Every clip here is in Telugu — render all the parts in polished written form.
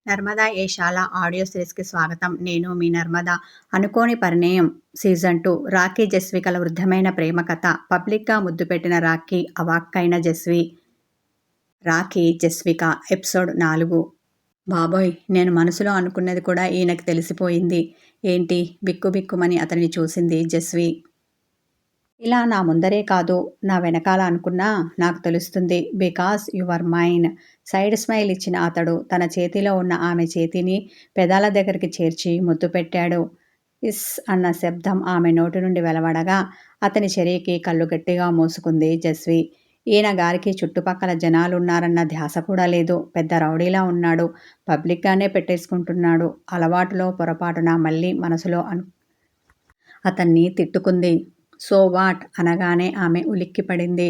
నర్మదా ఏషాల ఆడియో సిరీస్‌కి స్వాగతం. నేను మీ నర్మద. 'అనుకోని పరిణయం' సీజన్ 2 రాఖీ, జస్వికల వృద్ధమైన ప్రేమ కథ. పబ్లిక్‌గా ముద్దు పెట్టిన రాఖీ, అవాక్కైన జస్వి. రాఖీ, జస్విక ఎపిసోడ్ 4. బాబోయ్! నేను మనసులో అనుకున్నది కూడా ఈయనకి తెలిసిపోయింది. ఏంటి? బిక్కుబిక్కుమని అతన్ని చూసింది జస్వి. ఇలా నా ముందరే కాదు, నా వెనకాల అనుకున్నా నాకు తెలుస్తుంది. Because you are mine. Side smile ఇచ్చిన అతడు తన చేతిలో ఉన్న ఆమె చేతిని పెదాల దగ్గరికి చేర్చి ముద్దు పెట్టాడు. ఇస్ అన్న శబ్దం ఆమె నోటి నుండి వెలువడగా అతని చెర్యకి కళ్ళు గట్టిగా మూసుకుంది జస్వి. ఈయన గారికి చుట్టుపక్కల జనాలున్నారన్న ధ్యాస కూడా లేదు. పెద్ద రౌడీలా ఉన్నాడు. పబ్లిక్గానే పెట్టేసుకుంటున్నాడు. అలవాటులో పొరపాటున మళ్ళీ మనసులో అతన్ని తిట్టుకుంది. సో వాట్ అనగానే ఆమె ఉలిక్కిపడింది.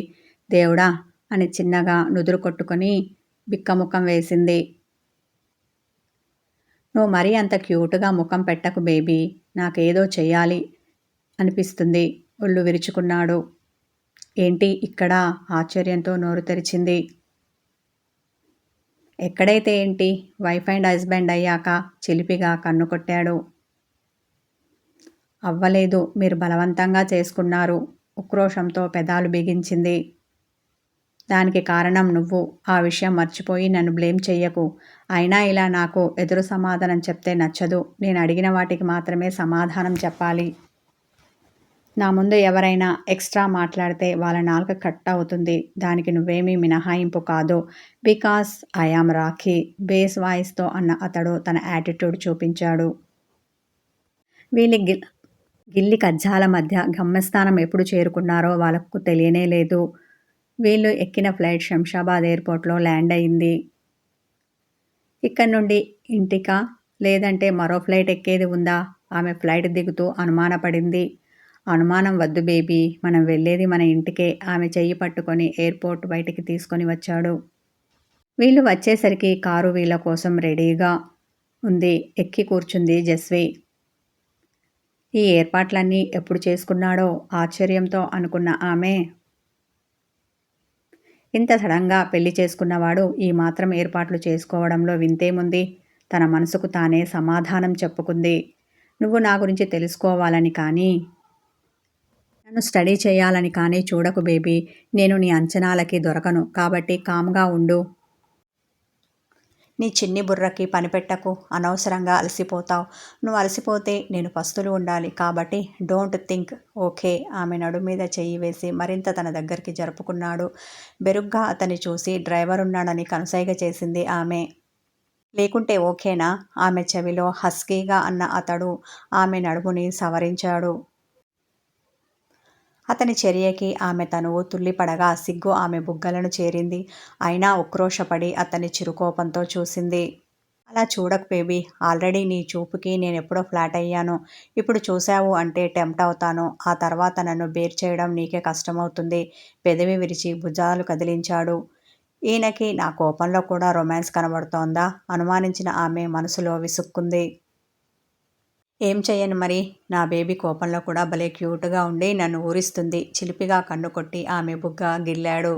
దేవుడా అని చిన్నగా నుదురు కొట్టుకొని బిక్కముఖం వేసింది. నువ్వు మరీ అంత క్యూట్గా ముఖం పెట్టకు బేబీ, నాకేదో చెయ్యాలి అనిపిస్తుంది. ఒళ్ళు విరుచుకున్నాడు. ఏంటి ఇక్కడ? ఆశ్చర్యంతో నోరు తెరిచింది. ఎక్కడైతే ఏంటి, వైఫ్ అండ్ హస్బెండ్ అయ్యాక చిలిపిగా కన్ను కొట్టాడు. అవ్వలేదు, మీరు బలవంతంగా చేసుకున్నారు. ఉక్రోషంతో పెదాలు బిగించింది. దానికి కారణం నువ్వు. ఆ విషయం మర్చిపోయి నన్ను బ్లేమ్ చెయ్యకు. అయినా ఇలా నాకు ఎదురు సమాధానం చెప్తే నచ్చదు. నేను అడిగిన వాటికి మాత్రమే సమాధానం చెప్పాలి. నా ముందు ఎవరైనా ఎక్స్ట్రా మాట్లాడితే వాళ్ళ నాలుక కట్ అవుతుంది. దానికి నువ్వేమీ మినహాయింపు కాదు. Because I am Rakhi, bass వాయిస్తో అన్న అతడు తన యాటిట్యూడ్ చూపించాడు. వీళ్ళ గిల్లి కజ్జాల మధ్య గమ్యస్థానం ఎప్పుడు చేరుకున్నారో వాళ్ళకు తెలియనే లేదు. వీళ్ళు ఎక్కిన ఫ్లైట్ శంషాబాద్ ఎయిర్పోర్ట్లో ల్యాండ్ అయింది. ఇక్కడి నుండి ఇంటికా, లేదంటే మరో ఫ్లైట్ ఎక్కేది ఉందా? ఆమె ఫ్లైట్ దిగుతూ అనుమానపడింది. అనుమానం వద్దు బేబీ, మనం వెళ్ళేది మన ఇంటికే. ఆమె చెయ్యి పట్టుకొని ఎయిర్పోర్ట్ బయటికి తీసుకొని వచ్చాడు. వీళ్ళు వచ్చేసరికి కారు వీళ్ళ కోసం రెడీగా ఉంది. ఎక్కి కూర్చుంది జస్వి. ఈ ఏర్పాట్లన్నీ ఎప్పుడు చేసుకున్నాడో ఆశ్చర్యంతో అనుకున్న ఆమె, ఇంత సడన్గా పెళ్లి చేసుకున్నవాడు ఈ మాత్రం ఏర్పాట్లు చేసుకోవడంలో వింతేముంది? తన మనసుకు తానే సమాధానం చెప్పుకుంది. నువ్వు నా గురించి తెలుసుకోవాలని కానీ, నన్ను స్టడీ చేయాలని కానీ చూడకు బేబీ. నేను నీ అంచనాలకి దొరకను. కాబట్టి కామ్గా ఉండు. నీ చిన్ని బుర్రకి పని పెట్టకు. అనవసరంగా అలసిపోతావు. నువ్వు అలసిపోతే నేను పస్తులు ఉండాలి. కాబట్టి డోంట్ థింక్. ఓకే. ఆమె నడుము మీద చెయ్యి వేసి మరింత తన దగ్గరికి జరుపుకున్నాడు. బెరుగ్గా అతన్ని చూసి డ్రైవర్ ఉన్నాడని కనుసైగ చేసింది ఆమె. లేకుంటే ఓకేనా? ఆమె చెవిలో హస్కీగా అన్న అతడు ఆమె నడుముని సవరించాడు. అతని చర్యకి ఆమె తనువు తుల్లిపడగా సిగ్గు ఆమె బుగ్గలను చేరింది. అయినా ఉక్రోషపడి అతన్ని చిరుకోపంతో చూసింది. అలా చూడకు బేబీ. ఆల్రెడీ నీ చూపుకి నేనెప్పుడో ఫ్లాట్ అయ్యాను. ఇప్పుడు చూశావు అంటే టెంప్ట్ అవుతాను. ఆ తర్వాత నన్ను బేర్ చేయడం నీకే కష్టమవుతుంది. పెదవి విరిచి భుజాలు కదిలించాడు. ఈయనకి నా కోపంలో కూడా రొమాన్స్ కనబడుతోందా? అనుమానించిన ఆమె మనసులో విసుక్కుంది. ఏం చెయ్యను మరి? నా బేబీ కోపంలో కూడా భలే క్యూట్గా ఉండి నన్ను ఊరిస్తుంది. చిలిపిగా కన్ను కొట్టి ఆమె బుగ్గ గిల్లాడు.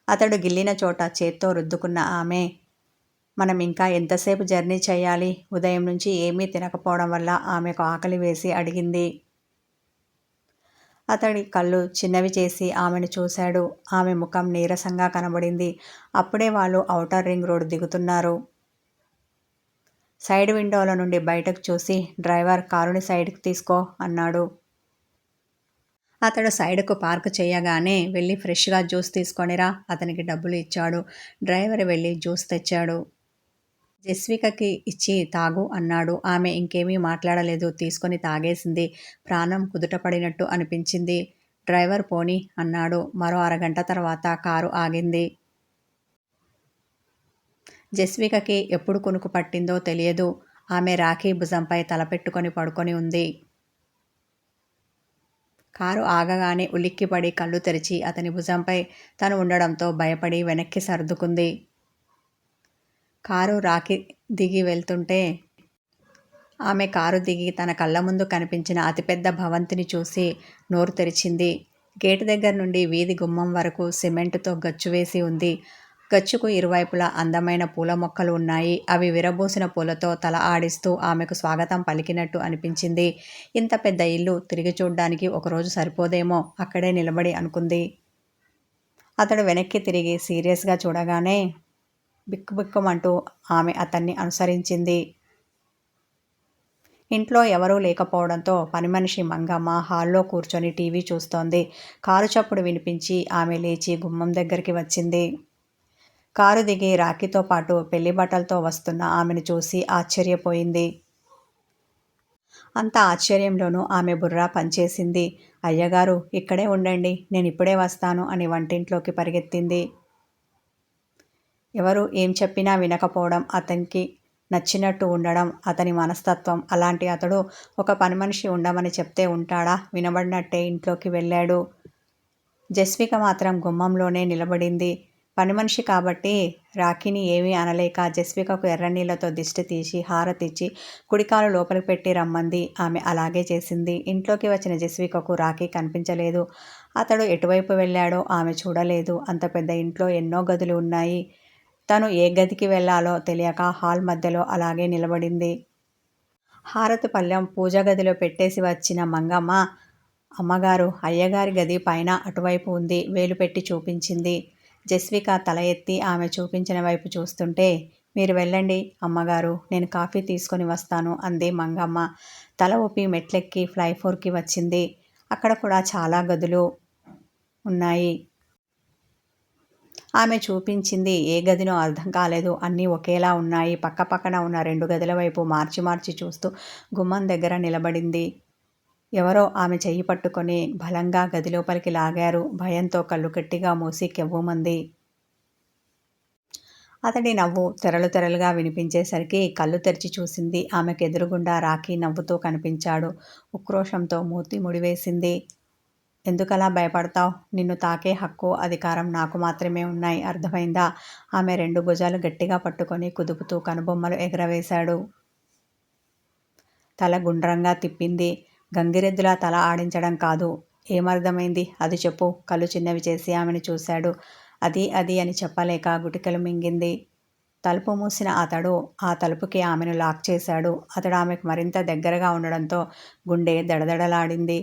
అతడు గిల్లిన చోట చేత్తో రుద్దుకున్న ఆమె, మనం ఇంకా ఎంతసేపు జర్నీ చేయాలి? ఉదయం నుంచి ఏమీ తినకపోవడం వల్ల ఆమెకు ఆకలి వేసి అడిగింది. అతడి కళ్ళు చిన్నవి చేసి ఆమెను చూశాడు. ఆమె ముఖం నీరసంగా కనబడింది. అప్పుడే వాళ్ళు ఔటర్ రింగ్ రోడ్ దిగుతున్నారు. సైడ్ విండోల నుండి బయటకు చూసి, డ్రైవర్ కారుని సైడ్కి తీసుకో అన్నాడు. అతడు సైడ్కు పార్క్ చేయగానే, వెళ్ళి ఫ్రెష్గా జ్యూస్ తీసుకొనిరా. అతనికి డబ్బులు ఇచ్చాడు. డ్రైవర్ వెళ్ళి జ్యూస్ తెచ్చాడు. జస్వికకి ఇచ్చి తాగు అన్నాడు. ఆమె ఇంకేమీ మాట్లాడలేదు. తీసుకొని తాగేసింది. ప్రాణం కుదుటపడినట్టు అనిపించింది. డ్రైవర్ పోనీ అన్నాడు. మరో అరగంట తర్వాత కారు ఆగింది. జస్వికకి ఎప్పుడు కునుకు పట్టిందో తెలియదు. ఆమె రాఖీ భుజంపై తలపెట్టుకొని పడుకొని ఉంది. కారు ఆగగానే ఉలిక్కిపడి కళ్ళు తెరిచి అతని భుజంపై తను ఉండడంతో భయపడి వెనక్కి సర్దుకుంది. కారు రాఖీ దిగి వెళ్తుంటే ఆమె కారు దిగి తన కళ్ళ ముందు కనిపించిన అతిపెద్ద భవంతిని చూసి నోరు తెరిచింది. గేటు దగ్గర నుండి వీధి గుమ్మం వరకు సిమెంటుతో గచ్చు వేసి ఉంది. గచ్చుకు ఇరువైపులా అందమైన పూల మొక్కలు ఉన్నాయి. అవి విరబూసిన పూలతో తల ఆడిస్తూ ఆమెకు స్వాగతం పలికినట్టు అనిపించింది. ఇంత పెద్ద ఇల్లు తిరిగి చూడ్డానికి ఒకరోజు సరిపోదేమో అక్కడే నిలబడి అనుకుంది. అతడు వెనక్కి తిరిగి సీరియస్గా చూడగానే బిక్కుబిక్కుమంటూ ఆమె అతన్ని అనుసరించింది. ఇంట్లో ఎవరూ లేకపోవడంతో పనిమనిషి మంగమ్మ హాల్లో కూర్చొని టీవీ చూస్తోంది. కారు చప్పుడు వినిపించి ఆమె లేచి గుమ్మం దగ్గరికి వచ్చింది. కారు దిగి రాఖీతో పాటు పెళ్లి బట్టలతో వస్తున్న ఆమెను చూసి ఆశ్చర్యపోయింది. అంత ఆశ్చర్యంలోనూ ఆమె బుర్ర పనిచేసింది. అయ్యగారు ఇక్కడే ఉండండి, నేనిప్పుడే వస్తాను అని వంటింట్లోకి పరిగెత్తింది. ఎవరు ఏం చెప్పినా వినకపోవడం, అతనికి నచ్చినట్టు ఉండడం అతని మనస్తత్వం. అలాంటి అతడు ఒక పనిమనిషి ఉండమని చెప్తే ఉంటాడా? వినబడినట్టే ఇంట్లోకి వెళ్ళాడు. జస్విక మాత్రం గుమ్మంలోనే నిలబడింది. పనిమనిషి కాబట్టి రాఖీని ఏమీ అనలేక జస్వికకు ఎర్రనీళ్లతో దిష్టి తీసి హారతిచ్చి కుడికాలు లోపలికి పెట్టి రమ్మంది. ఆమె అలాగే చేసింది. ఇంట్లోకి వచ్చిన జస్వికకు రాఖీ కనిపించలేదు. అతడు ఎటువైపు వెళ్ళాడో ఆమె చూడలేదు. అంత పెద్ద ఇంట్లో ఎన్నో గదులు ఉన్నాయి. తను ఏ గదికి వెళ్లాలో తెలియక హాల్ మధ్యలో అలాగే నిలబడింది. హారతి పళ్ళెం పూజ గదిలో పెట్టేసి వచ్చిన మంగమ్మ, అమ్మగారు అయ్యగారి గది పైన అటువైపు ఉంది వేలు పెట్టి చూపించింది. జస్విక తల ఎత్తి ఆమె చూపించిన వైపు చూస్తుంటే, మీరు వెళ్ళండి అమ్మగారు, నేను కాఫీ తీసుకొని వస్తాను అంది మంగమ్మ. తల ఊపి మెట్లెక్కి ఫ్లై 4కి వచ్చింది. అక్కడ కూడా చాలా గదులు ఉన్నాయి. ఆమె చూపించింది ఏ గదినో అర్థం కాలేదు. అన్నీ ఒకేలా ఉన్నాయి. పక్కపక్కన ఉన్న 2 గదుల వైపు మార్చి మార్చి చూస్తూ గుమ్మం దగ్గర నిలబడింది. ఎవరో ఆమె చెయ్యి పట్టుకొని బలంగా గదిలోపలికి లాగారు. భయంతో కళ్ళు గట్టిగా మూసి కెవ్వుమంది. అతడి నవ్వు తెరలు తెరలుగా వినిపించేసరికి కళ్ళు తెరిచి చూసింది. ఆమెకెదురుగుండా రాఖీ నవ్వుతూ కనిపించాడు. ఉక్రోషంతో మూతి ముడివేసింది. ఎందుకలా భయపడతావ్? నిన్ను తాకే హక్కు, అధికారం నాకు మాత్రమే ఉన్నాయి. అర్థమైందా? ఆమె 2 భుజాలు గట్టిగా పట్టుకొని కుదుపుతూ కనుబొమ్మలు ఎగరవేశాడు. తల గుండ్రంగా తిప్పింది. గంగిరెద్దులా తల ఆడించడం కాదు. ఏమర్థమైంది? అది చెప్పు. కళ్ళు చిన్నవి చేసి ఆమెను చూశాడు. అది అని చెప్పలేక గుటికలు మింగింది. తలుపు మూసిన అతడు ఆ తలుపుకి ఆమెను లాక్ చేశాడు. అతడు ఆమెకు మరింత దగ్గరగా ఉండడంతో గుండె దడదడలాడింది.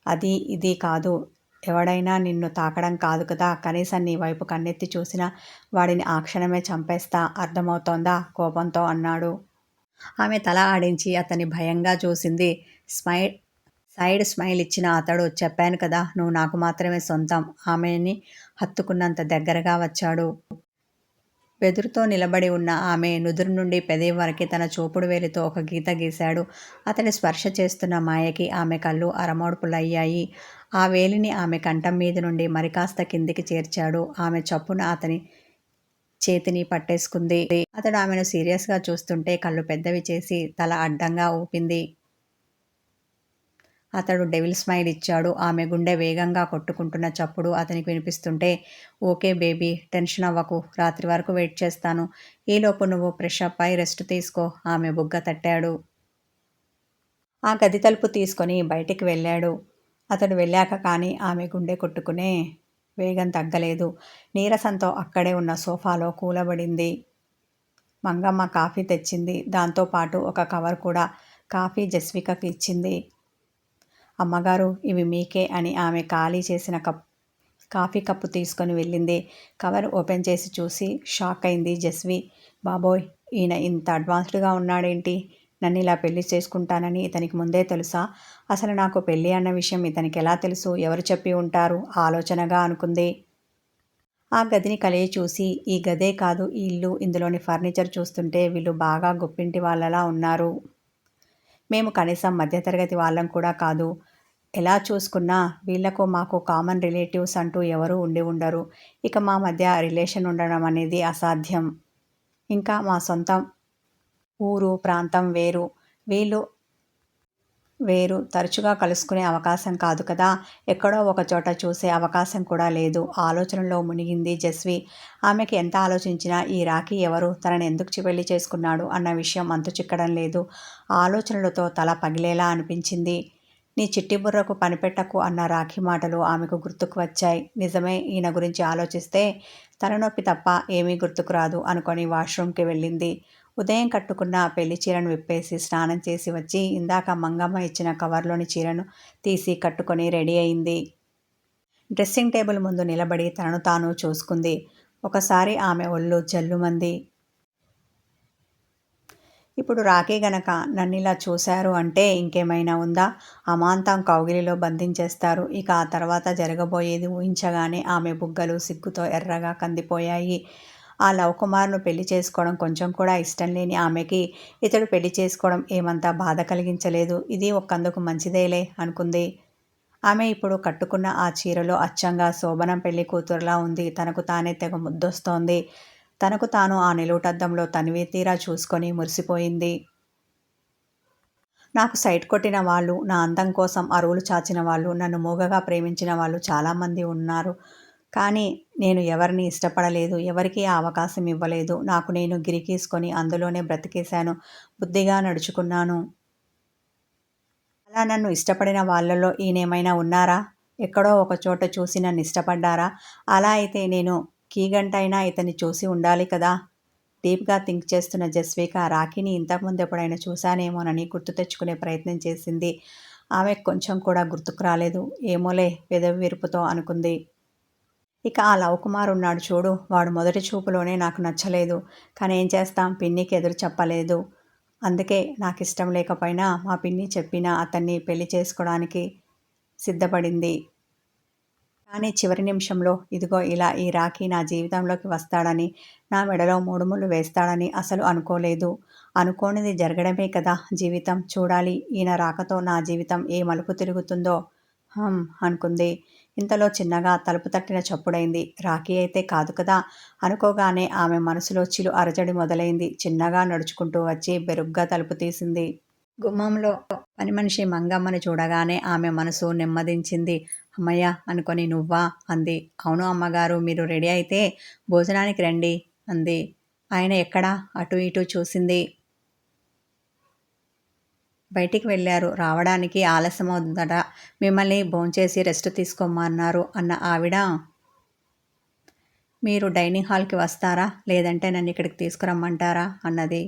అది ఇది కాదు. ఎవడైనా నిన్ను తాకడం కాదు కదా! కనీసం నీ వైపు కన్నెత్తి చూసినా వాడిని ఆ క్షణమే చంపేస్తా. అర్థమవుతోందా? కోపంతో అన్నాడు. ఆమె తల ఆడించి అతన్ని భయంగా చూసింది. సైడ్ స్మైల్ ఇచ్చిన అతడు, చెప్పాను కదా, నువ్వు నాకు మాత్రమే సొంతం. ఆమెని హత్తుకున్నంత దగ్గరగా వచ్చాడు. బెదురుతో నిలబడి ఉన్న ఆమె నుదురు నుండి పెదవి వరకు తన చూపుడు వేలితో ఒక గీత గీశాడు. అతని స్పర్శ చేస్తున్న మాయకి ఆమె కళ్ళు అరమోడ్పులయ్యాయి. ఆ వేలిని ఆమె కంఠం మీద నుండి మరికాస్త కిందికి చేర్చాడు. ఆమె చప్పున అతని చేతిని పట్టేసుకుంది. అతడు ఆమెను సీరియస్గా చూస్తుంటే కళ్ళు పెద్దవి చేసి తల అడ్డంగా ఊపింది. అతడు డెవిల్ స్మైల్ ఇచ్చాడు. ఆమె గుండె వేగంగా కొట్టుకుంటున్న చప్పుడు అతనికి వినిపిస్తుంటే, ఓకే బేబీ, టెన్షన్ అవ్వకు. రాత్రి వరకు వెయిట్ చేస్తాను. ఈలోపు నువ్వు ఫ్రెష్ అప్ అయి రెస్ట్ తీసుకో. ఆమె బుగ్గ తట్టాడు. ఆ గది తలుపు తీసుకొని బయటికి వెళ్ళాడు. అతడు వెళ్ళాక కానీ ఆమె గుండె కొట్టుకునే వేగం తగ్గలేదు. నీరసంతో అక్కడే ఉన్న సోఫాలో కూలబడింది. మంగమ్మ కాఫీ తెచ్చింది. దాంతోపాటు ఒక కవర్ కూడా. కాఫీ జస్వికకి ఇచ్చింది. అమ్మగారు, ఇవి మీకే అని ఆమె ఖాళీ చేసిన కాఫీ కప్పు తీసుకొని వెళ్ళింది. కవర్ ఓపెన్ చేసి చూసి షాక్ అయింది జస్వి. బాబోయ్, ఈయన ఇంత అడ్వాన్స్డ్గా ఉన్నాడేంటి? నన్ను ఇలా పెళ్లి చేసుకుంటానని ఇతనికి ముందే తెలుసా? అసలు నాకు పెళ్ళి అన్న విషయం ఇతనికి ఎలా తెలుసు? ఎవరు చెప్పి ఉంటారు? ఆలోచనగా అనుకుంది. ఆ గదిని కలిగి చూసి, ఈ గదే కాదు ఈ ఇల్లు, ఇందులోని ఫర్నిచర్ చూస్తుంటే వీళ్ళు బాగా గొప్పింటి వాళ్ళలా ఉన్నారు. మేము కనీసం మధ్యతరగతి వాళ్ళం కూడా కాదు. ఎలా చూసుకున్నా వీళ్లకు మాకు కామన్ రిలేటివ్స్ అంటూ ఎవరూ ఉండి ఉండరు. ఇక మా మధ్య రిలేషన్ ఉండడం అనేది అసాధ్యం. ఇంకా మా సొంతం ఊరు ప్రాంతం వేరు, వీళ్ళు వేరు. తరచుగా కలుసుకునే అవకాశం కాదు కదా! ఎక్కడో ఒకచోట చూసే అవకాశం కూడా లేదు. ఆలోచనలో మునిగింది జస్వి. ఆమెకి ఎంత ఆలోచించినా ఈ రాఖీ ఎవరు, తనని ఎందుకు పెళ్లి చేసుకున్నాడు అన్న విషయం అంతు చిక్కడం లేదు. ఆలోచనలతో తల పగిలేలా అనిపించింది. నీ చిట్టి బుర్రకు పనిపెట్టకు అన్న రాఖీ మాటలు ఆమెకు గుర్తుకు వచ్చాయి. నిజమే, ఈయన గురించి ఆలోచిస్తే తలనొప్పి తప్ప ఏమీ గుర్తుకు రాదు అనుకొని వాష్రూమ్కి వెళ్ళింది. ఉదయం కట్టుకున్న పెళ్లి చీరను విప్పేసి స్నానం చేసి వచ్చి ఇందాక మంగమ్మ ఇచ్చిన కవర్లోని చీరను తీసి కట్టుకొని రెడీ అయింది. డ్రెస్సింగ్ టేబుల్ ముందు నిలబడి తనను తాను చూసుకుంది. ఒకసారి ఆమె ఒళ్ళు జల్లుమంది. ఇప్పుడు రాఖీ గనక నన్నిలా చూశారు అంటే ఇంకేమైనా ఉందా? అమాంతం కౌగిలిలో బంధించేస్తారు. ఇక ఆ తర్వాత జరగబోయేది ఊహించగానే ఆమె బుగ్గలు సిగ్గుతో ఎర్రగా కందిపోయాయి. ఆ లవకుమార్ను పెళ్లి చేసుకోవడం కొంచెం కూడా ఇష్టం లేని ఆమెకి ఇతడు పెళ్లి చేసుకోవడం ఏమంతా బాధ కలిగించలేదు. ఇది ఒకందుకు మంచిదేలే అనుకుంది. ఆమె ఇప్పుడు కట్టుకున్న ఆ చీరలో అచ్చంగా శోభనం పెళ్లి కూతురులా ఉంది. తనకు తానే తెగ ముద్దొస్తోంది. తనకు తాను ఆ నిలువుటద్దంలో తనివి తీరా చూసుకొని మురిసిపోయింది. నాకు సైట్ కొట్టిన వాళ్ళు, నా అందం కోసం అరువులు చాచిన వాళ్ళు, నన్ను మూగగా ప్రేమించిన వాళ్ళు చాలామంది ఉన్నారు. కానీ నేను ఎవరిని ఇష్టపడలేదు. ఎవరికీ ఆ అవకాశం ఇవ్వలేదు. నాకు నేను గిరికీసుకొని అందులోనే బ్రతికేశాను. బుద్ధిగా నడుచుకున్నాను. అలా నన్ను ఇష్టపడిన వాళ్ళలో ఈయనేమైనా ఉన్నారా? ఎక్కడో ఒకచోట చూసి నన్ను ఇష్టపడ్డారా? అలా అయితే నేను కీగంటైనా ఇతన్ని చూసి ఉండాలి కదా! డీప్గా థింక్ చేస్తున్న జస్విక రాఖీని ఇంతకుముందు ఎప్పుడైనా చూశానేమోనని గుర్తు తెచ్చుకునే ప్రయత్నం చేసింది. ఆమెకు కొంచెం కూడా గుర్తుకు రాలేదు. ఏమోలే, పెదవి విరుపుతో అనుకుంది. ఇక ఆ లవకుమార్ ఉన్నాడు చూడు, వాడు మొదటి చూపులోనే నాకు నచ్చలేదు. కానీ ఏం చేస్తాం, పిన్నికి ఎదురు చెప్పలేదు. అందుకే నాకిష్టం లేకపోయినా మా పిన్ని చెప్పినా అతన్ని పెళ్లి చేసుకోవడానికి సిద్ధపడింది. కానీ చివరి నిమిషంలో ఇదిగో ఇలా ఈ రాఖీ నా జీవితంలోకి వస్తాడని, నా మెడలో 3 ముళ్ళు వేస్తాడని అసలు అనుకోలేదు. అనుకోనిది జరగడమే కదా జీవితం. చూడాలి ఈయన రాకతో నా జీవితం ఏ మలుపు తిరుగుతుందో అనుకుంది. ఇంతలో చిన్నగా తలుపు తట్టిన చప్పుడైంది. రాఖీ అయితే కాదు కదా అనుకోగానే ఆమె మనసులో చిలు అరచడి మొదలైంది. చిన్నగా నడుచుకుంటూ వచ్చి బెరుగ్గా తలుపు తీసింది. గుమ్మంలో పని మనిషి మంగమ్మని చూడగానే ఆమె మనసు నెమ్మదించింది. అమ్మయ్య అనుకొని నువ్వా అంది. అవును అమ్మగారు, మీరు రెడీ అయితే భోజనానికి రండి అంది. ఆయన ఎక్కడా? అటు ఇటు చూసింది. బయటికి వెళ్ళారు. రావడానికి ఆలస్యమవుతుందట. మిమ్మల్ని భోంచేసి రెస్ట్ తీసుకోమన్నారు అన్న ఆవిడ మీరు డైనింగ్ హాల్కి వస్తారా, లేదంటే నన్ను ఇక్కడికి తీసుకురమ్మంటారా అన్నది.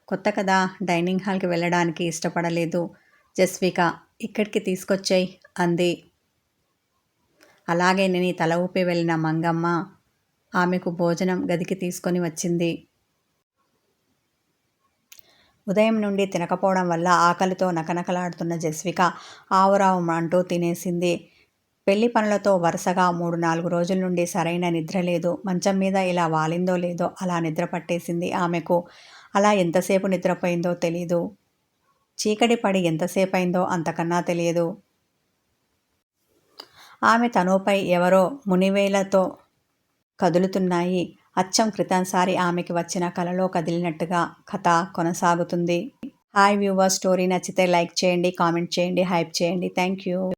కొత్త కదా, డైనింగ్ హాల్కి వెళ్ళడానికి ఇష్టపడలేదు జస్విక. ఇక్కడికి తీసుకొచ్చేయ్ అంది. అలాగే నేను తల ఊపి వెళ్ళిన మంగమ్మ ఆమెకు భోజనం గదికి తీసుకొని వచ్చింది. ఉదయం నుండి తినకపోవడం వల్ల ఆకలితో నకనకలాడుతున్న జస్విక ఆవురావు అంటూ తినేసింది. పెళ్లి పనులతో వరుసగా 3-4 రోజుల నుండి సరైన నిద్ర లేదు. మంచం మీద ఇలా వాలిందో లేదో అలా నిద్ర పట్టేసింది ఆమెకు. అలా ఎంతసేపు నిద్రపోయిందో తెలీదు. చీకటి పడి ఎంతసేపయిందో అంతకన్నా తెలియదు. ఆమె తనుపై ఎవరో మునివేలతో కదులుతున్నాయి. అచ్చం క్రితంసారి ఆమెకి వచ్చిన కలలో కదిలినట్టుగా కథ కొనసాగుతుంది. హాయ్ వ్యూవర్స్, స్టోరీ నచ్చితే లైక్ చేయండి, కామెంట్ చేయండి, హైప్ చేయండి. Thank you.